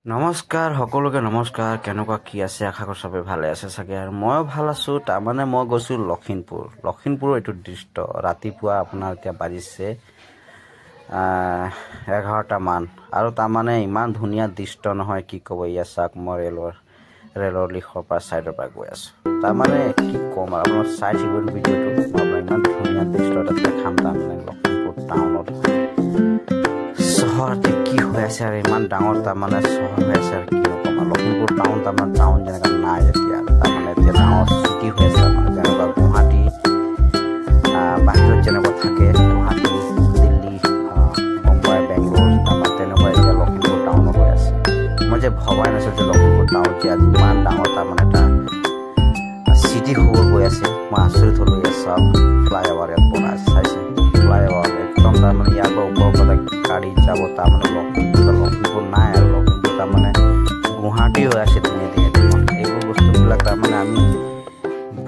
নমস্কাৰ সকলোকে নমস্কাৰ কেনেকুৱা কি আছে আশা কৰোঁ চবে ভালে আছে চাগে আৰু ময়ো ভাল আছোঁ তাৰমানে মই গৈছোঁ লখিমপুৰৰ এইটো দৃশ্য ৰাতিপুৱা আপোনাৰ এতিয়া বাজিছে 11টা মান আৰু তাৰমানে ইমান ধুনীয়া দৃশ্য নহয় কি ক'ব ইয়া চাওক মই ৰেলৰ লিখৰ পৰা চাইডৰ পৰা গৈ আছোঁ তাৰমানে কি ক'ম আৰু আপোনাৰ চাই থাকিব ভিডিঅ'টো মই আপোনাক ইমান ধুনীয়া দৃশ্য এটা দেখাম তাৰমানে লখিমপুৰ টাউনত চহৰতে কি হৈ আছে আৰু ইমান ডাঙৰ তাৰমানে চহৰ হৈ আছে আৰু কি নক'ম লখিমপুৰ টাউন তাৰমানে টাউন যেনেকৈ নাই এতিয়া তাৰমানে এতিয়া ডাঙৰ চিটি হৈ আছে তাৰমানে যেনেকুৱা গুৱাহাটী বাহিৰত যেনেকুৱা থাকে গুৱাহাটী দিল্লী মুম্বাই বেংগলোৰ তাৰমানে তেনেকুৱা এতিয়া লখিমপুৰ টাউনত হৈ আছে মই যে ভবাই নাছিলোঁ যে লখিমপুৰ টাউন যে আজি ইমান ডাঙৰ তাৰমানে এটা চিটি হ'ব গৈ আছে মই আচৰিত হ'লোঁ ইয়াত চব ফ্লাইঅভাৰ ইয়াত বনাই চাইছে ফ্লাইঅভাৰ একদম তাৰমানে ইয়াৰ পৰা ওপৰৰ পৰা গাড়ী যাব তাৰমানে লখিমপুৰ নাই আৰু লখিমপুৰ তাৰমানে গুৱাহাটী হৈ আছে ধুনীয়া এইবোৰ বস্তুবিলাক তাৰমানে আমি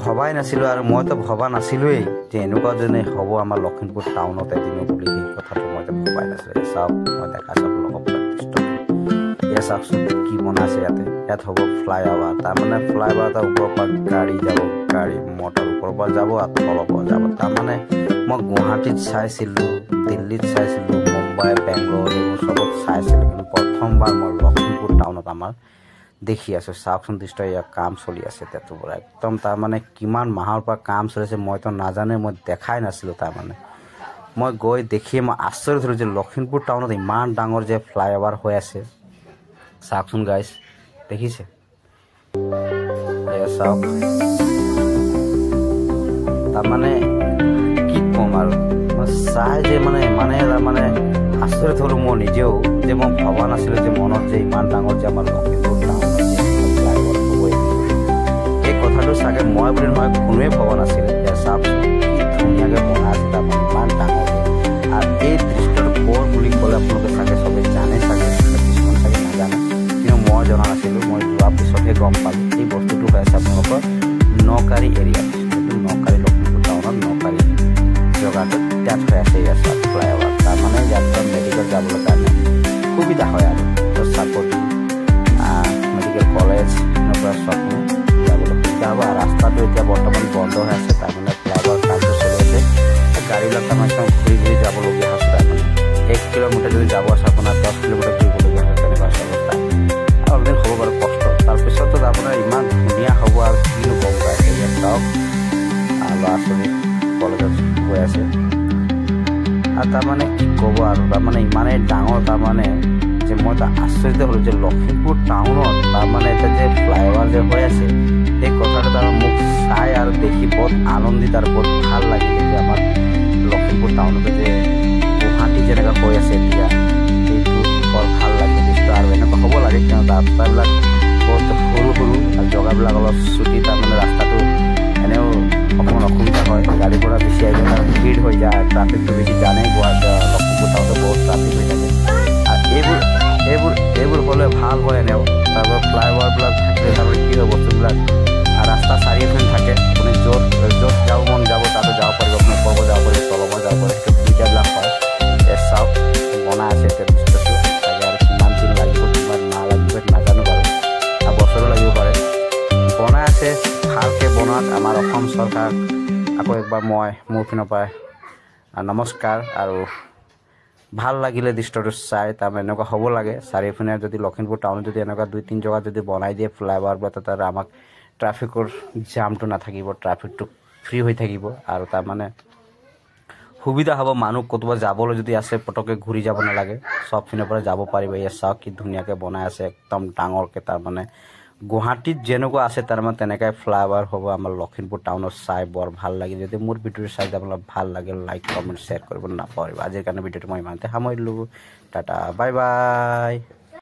ভবাই নাছিলোঁ আৰু মইতো ভবা নাছিলোঁৱেই যে এনেকুৱা যেনে হ'ব আমাৰ লখিমপুৰ টাউনত এদিনো বুলি সেই কথাটো মইতো ভবাই নাছিলোঁ চাওক মই দেখা চাওক লগবিলাক দৃশ্য এয়া চাওকচোন কি বনাইছে ইয়াত হ'ব ফ্লাইঅভাৰ তাৰমানে ফ্লাইঅভাৰ এটা ওপৰৰ পৰা গাড়ী যাব গাড়ী মটৰ ওপৰৰ পৰা যাব আৰু তলৰ পৰা যাব তাৰমানে মই গুৱাহাটীত চাইছিলোঁ দিল্লীত চাইছিলোঁ মুম্বাই বেংগলোৰ এইবোৰ চবত চাইছিলোঁ কিন্তু প্ৰথমবাৰ মই লখিমপুৰ টাউনত আমাৰ দেখি আছোঁ চাওকচোন দৃশ্য ইয়াৰ কাম চলি আছে তাতো পৰা একদম তাৰমানে কিমান মাহৰ পৰা কাম চলি আছে মইতো নাজানে মই দেখাই নাছিলোঁ তাৰমানে মই গৈ দেখিয়ে মই আচৰিত হ'লোঁ যে লখিমপুৰ টাউনত ইমান ডাঙৰ যে ফ্লাইঅভাৰ হৈ আছে চাওকচোন গাইজ দেখিছে চাওক তাৰমানে কি ক'ম আৰু মই চাই যে মানে তাৰমানে আচৰিত হ'লোঁ মই নিজেও যে মই ভবা নাছিলোঁ যে মনত যে ইমান ডাঙৰ যে আমাৰ লখিমপুৰ টাউনত ফ্লাইঅভাৰ হ'বই এই কথাটো চাগে মই বুলি নহয় কোনোৱে ভবা নাছিলে যে চাওকচোন কি ধুনীয়াকৈ বনাই আছে তাৰমানে ইমান ডাঙৰকৈ আৰু এই দৃশ্যটো ক'ৰ বুলি ক'লে আপোনালোকে চাগে চবেই জানে চাগে কিছুমান চাগে নাজানে কিন্তু মই জনা নাছিলোঁ মই যোৱাৰ পিছতহে গম পালোঁ এই বস্তুটো হৈ আছে আপোনালোকৰ নকাৰী এৰিয়াত নকাৰী লখিমপুৰ টাউনত নকাৰী জেগাটোত তাত হৈ আছে ইয়াত ফ্লাইঅভাৰ তাৰমানে ইয়াত মেডিকেল যাবলৈ কাৰণে সুবিধা হয় আৰু চাপৰ্ট মেডিকেল কলেজ এনেকুৱা চব যাবলৈ সুবিধা হ'ব আৰু ৰাস্তাটো এতিয়া বৰ্তমান বন্ধ হৈ আছে তাৰমানে ফ্লাইঅভাৰ কামটো চলি আছে গাড়ীবিলাক তাৰমানে একদম ঘূৰি ঘূৰি যাবলগীয়া হৈছে তাৰমানে 1 কিলোমিটাৰ যদি যাব আছে আপোনাৰ 10 কিলোমিটাৰ ঘূৰিবলগীয়া হয় তেনেকুৱা অৱস্থা আৰু অলপদিন হ'ব বাৰু কষ্ট তাৰপিছতো আপোনাৰ ইমান ধুনীয়া হ'ব আৰু কিনো গম পাইছে ইয়াত চাওক ল'ৰা ছোৱালী কলেজত গৈ আছে আৰু তাৰমানে কি ক'ব আৰু তাৰমানে ইমানেই ডাঙৰ তাৰমানে যে মই আচৰিত হ'লোঁ যে লখিমপুৰ টাউনত তাৰমানে এতিয়া যে ফ্লাইঅভাৰ যে হৈ আছে সেই কথাটো তাৰমানে মোক চাই আৰু দেখি বহুত আনন্দিত আৰু বহুত ভাল লাগিলে যে আমাৰ লখিমপুৰ টাউনতে যে গুৱাহাটী যেনেকৈ হৈ আছে এতিয়া সেইটো বৰ ভাল লাগে দৃশ্য আৰু এনেকুৱা হ'ব লাগে কিয়নো ৰাস্তাবিলাক বহুত সৰু সৰু আৰু জেগাবিলাক অলপ চুটি তাৰমানে ৰাস্তাটো এনেও অকণমান অসুবিধা হয় গাড়ীৰ পৰা বেছি আহিলে তাৰ ভিৰ হৈ যায় ট্ৰাফিকটো বেছি জানেই লখিমপুৰ টাউনতে বহুত ট্ৰাফিক হৈ থাকে আৰু এইবোৰ হ'লে ভাল হয় এনেও তাৰপৰা ফ্লাইঅভাৰবিলাক থাকিলে তাৰমানে কি হয় বস্তুবিলাক ৰাস্তা চাৰিওফালে থাকে আপুনি য'ত যাব মন যাব তাতে যাব পাৰিব আপুনি ওপৰৰ যাব পাৰিব তলৰ পৰা যাব পাৰিব সেইটো সুবিধাবিলাক হয় চাওক বনাই আছে এতিয়া দৃশ্যটো চাগে আৰু কিমান দিন লাগিব কিমান নালাগিব নাজানো বাৰু আৰু বছৰো লাগিব পাৰে বনাই আছে ভালকৈ বনোৱাত আমাৰ অসম চৰকাৰ আকৌ একবাৰ মই মোৰ পিনৰ পৰা নমস্কাৰ আৰু ভাল লাগিলে দৃশ্যটো চাই তাৰমানে এনেকুৱা হ'ব লাগে চাৰিওফালে যদি লখিমপুৰ টাউনত যদি এনেকুৱা 2-3 জেগাত যদি বনাই দিয়ে ফ্লাইঅভাৰবিলাক তাতে আমাক ট্ৰাফিকৰ জামটো নাথাকিব ট্ৰাফিকটো ফ্ৰী হৈ থাকিব আৰু তাৰমানে সুবিধা হ'ব মানুহ ক'ৰবাত যাবলৈ যদি আছে পটককৈ ঘূৰি যাব নালাগে চব পিনৰ পৰা যাব পাৰিব ইয়াত চাওক কি ধুনীয়াকৈ বনাই আছে একদম ডাঙৰকৈ তাৰমানে গুৱাহাটীত যেনেকুৱা আছে তাৰমানে তেনেকৈ ফ্লাইঅভাৰ হ'ব আমাৰ লখিমপুৰ টাউনত চাই বৰ ভাল লাগে যদি মোৰ ভিডিঅ'টো চাই আপোনালোক ভাল লাগে লাইক কমেণ্ট শ্বেয়াৰ কৰিব নাপাহৰিব আজিৰ কাৰণে ভিডিঅ'টো মই ইমানতে সামৰিলোঁ টাটা বাই বাই